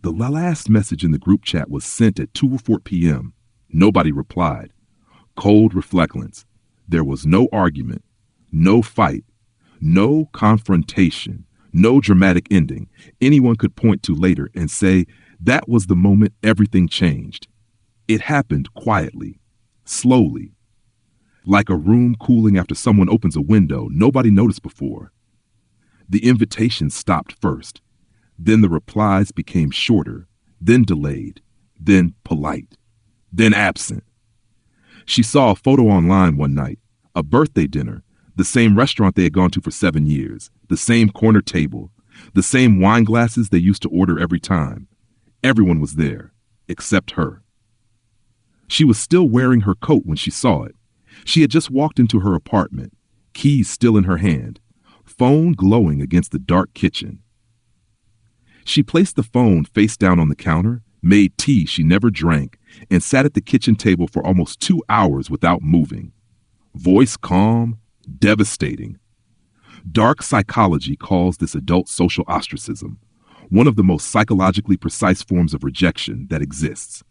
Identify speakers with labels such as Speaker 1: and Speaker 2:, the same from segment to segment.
Speaker 1: The last message in the group chat was sent at 2:04 p.m. Nobody replied. Cold reflectance. There was no argument, no fight, no confrontation, no dramatic ending anyone could point to later and say that was the moment everything changed. It happened quietly, slowly, like a room cooling after someone opens a window nobody noticed before. The invitations stopped first, then the replies became shorter, then delayed, then polite, then absent. She saw a photo online one night, a birthday dinner, the same restaurant they had gone to for 7 years, the same corner table, the same wine glasses they used to order every time. Everyone was there, except her. She was still wearing her coat when she saw it. She had just walked into her apartment, keys still in her hand, phone glowing against the dark kitchen. She placed the phone face down on the counter, made tea she never drank, and sat at the kitchen table for almost 2 hours without moving. Voice calm, devastating. Dark psychology calls this adult social ostracism, one of the most psychologically precise forms of rejection that exists.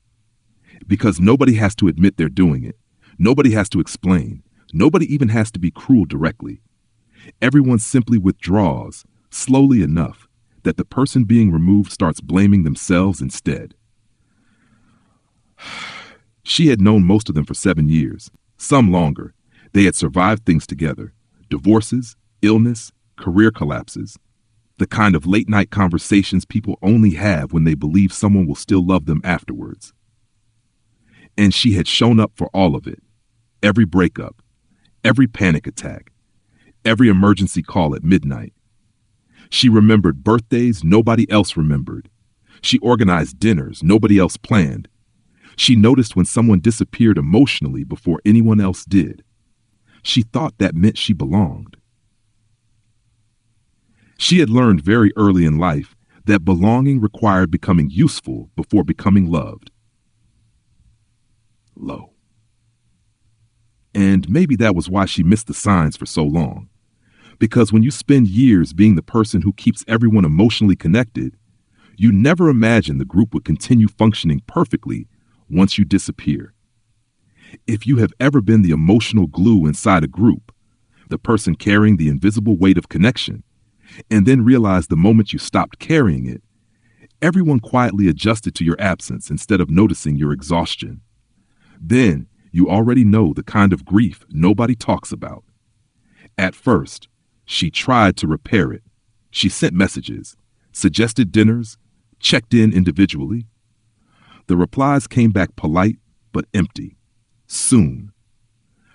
Speaker 1: Because nobody has to admit they're doing it. Nobody has to explain. Nobody even has to be cruel directly. Everyone simply withdraws, slowly enough, that the person being removed starts blaming themselves instead. She had known most of them for 7 years, some longer. They had survived things together, divorces, illness, career collapses, the kind of late-night conversations people only have when they believe someone will still love them afterwards. And she had shown up for all of it, every breakup, every panic attack, every emergency call at midnight. She remembered birthdays nobody else remembered. She organized dinners nobody else planned. She noticed when someone disappeared emotionally before anyone else did. She thought that meant she belonged. She had learned very early in life that belonging required becoming useful before becoming loved. Low. And maybe that was why she missed the signs for so long. Because when you spend years being the person who keeps everyone emotionally connected, you never imagine the group would continue functioning perfectly once you disappear. If you have ever been the emotional glue inside a group, the person carrying the invisible weight of connection, and then realized the moment you stopped carrying it, everyone quietly adjusted to your absence instead of noticing your exhaustion. Then you already know the kind of grief nobody talks about. At first, she tried to repair it. She sent messages, suggested dinners, checked in individually. The replies came back polite but empty. Soon.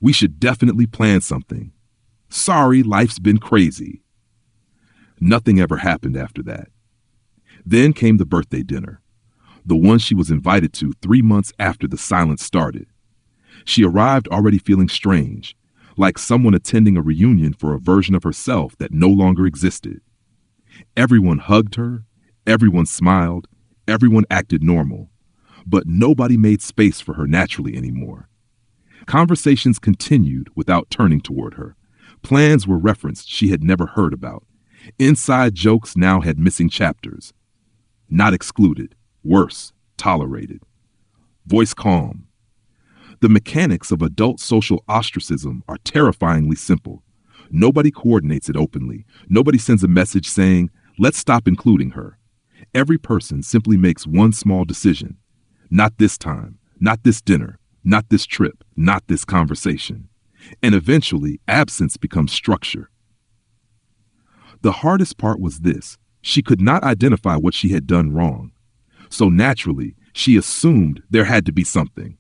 Speaker 1: We should definitely plan something. Sorry, life's been crazy. Nothing ever happened after that. Then came the birthday dinner, the one she was invited to 3 months after the silence started. She arrived already feeling strange, like someone attending a reunion for a version of herself that no longer existed. Everyone hugged her, everyone smiled, everyone acted normal, but nobody made space for her naturally anymore. Conversations continued without turning toward her. Plans were referenced she had never heard about. Inside jokes now had missing chapters. Not excluded, worse, tolerated. Voice calm. The mechanics of adult social ostracism are terrifyingly simple. Nobody coordinates it openly. Nobody sends a message saying, let's stop including her. Every person simply makes one small decision. Not this time, not this dinner, not this trip, not this conversation. And eventually, absence becomes structure. The hardest part was this. She could not identify what she had done wrong. So naturally, she assumed there had to be something.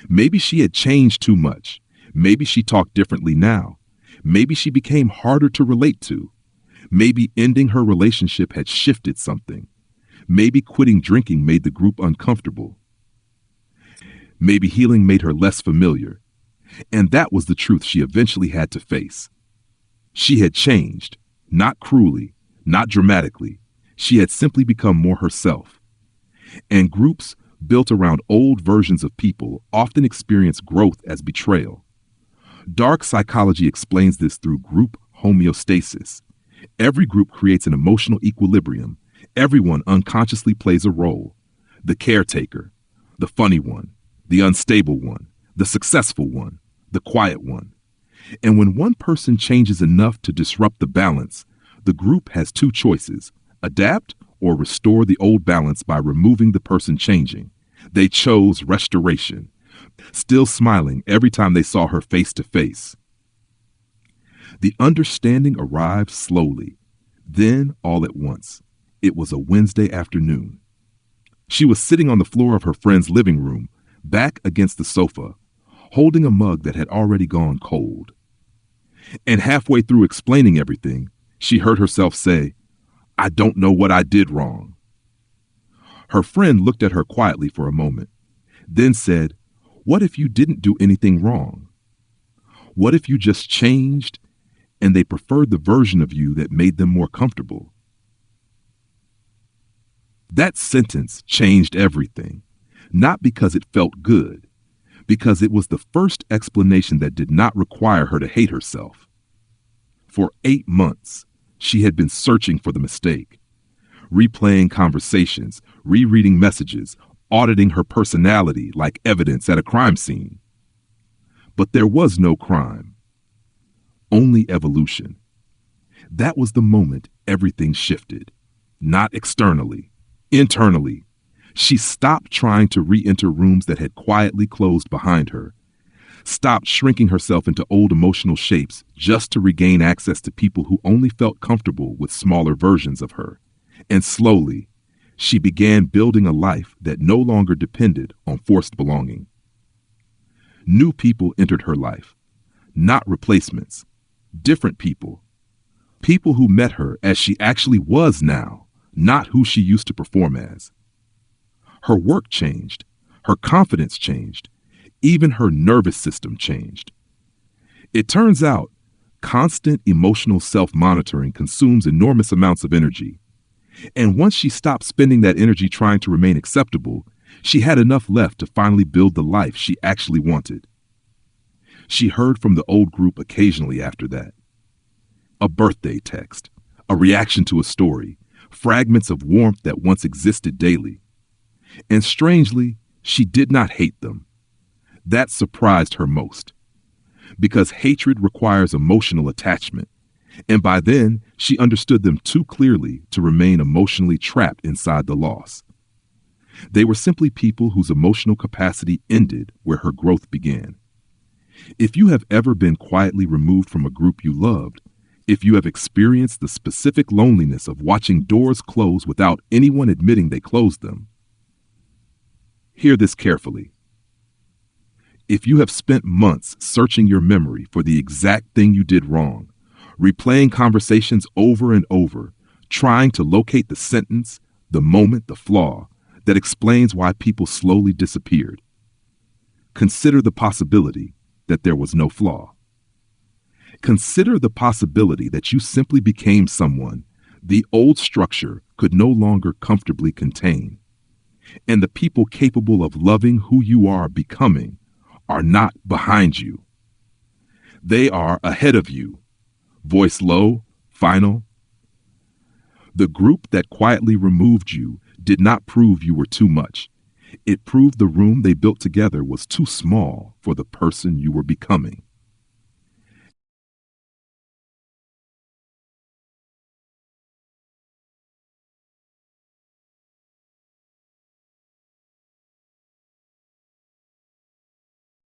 Speaker 1: Maybe she had changed too much. Maybe she talked differently now. Maybe she became harder to relate to. Maybe ending her relationship had shifted something. Maybe quitting drinking made the group uncomfortable. Maybe healing made her less familiar. And that was the truth she eventually had to face. She had changed, not cruelly, not dramatically. She had simply become more herself. And groups built around old versions of people often experience growth as betrayal. Dark psychology explains this through group homeostasis. Every group creates an emotional equilibrium, Everyone unconsciously plays a role: the caretaker, the funny one, the unstable one, the successful one, the quiet one. And when one person changes enough to disrupt the balance, the group has two choices: adapt or restore the old balance by removing the person changing. They chose restoration, still smiling every time they saw her face to face. The understanding arrived slowly, then all at once. It was a Wednesday afternoon. She was sitting on the floor of her friend's living room, back against the sofa, holding a mug that had already gone cold. And halfway through explaining everything, she heard herself say, "I don't know what I did wrong." Her friend looked at her quietly for a moment, then said, "What if you didn't do anything wrong? What if you just changed and they preferred the version of you that made them more comfortable?" That sentence changed everything, not because it felt good, because it was the first explanation that did not require her to hate herself. For 8 months, she had been searching for the mistake, replaying conversations, rereading messages, auditing her personality like evidence at a crime scene. But there was no crime, only evolution. That was the moment everything shifted, not externally, internally. She stopped trying to re-enter rooms that had quietly closed behind her, stopped shrinking herself into old emotional shapes just to regain access to people who only felt comfortable with smaller versions of her. And slowly, she began building a life that no longer depended on forced belonging. New people entered her life, not replacements, different people. People who met her as she actually was now, not who she used to perform as. Her work changed, her confidence changed, even her nervous system changed. It turns out, constant emotional self-monitoring consumes enormous amounts of energy. And once she stopped spending that energy trying to remain acceptable, she had enough left to finally build the life she actually wanted. She heard from the old group occasionally after that. A birthday text, a reaction to a story, fragments of warmth that once existed daily. And strangely, she did not hate them. That surprised her most, because hatred requires emotional attachment, and by then she understood them too clearly to remain emotionally trapped inside the loss. They were simply people whose emotional capacity ended where her growth began. If you have ever been quietly removed from a group you loved, if you have experienced the specific loneliness of watching doors close without anyone admitting they closed them, hear this carefully. If you have spent months searching your memory for the exact thing you did wrong, replaying conversations over and over, trying to locate the sentence, the moment, the flaw that explains why people slowly disappeared, consider the possibility that there was no flaw. Consider the possibility that you simply became someone the old structure could no longer comfortably contain, and the people capable of loving who you are becoming are not behind you. They are ahead of you. Voice low, final. The group that quietly removed you did not prove you were too much. It proved the room they built together was too small for the person you were becoming.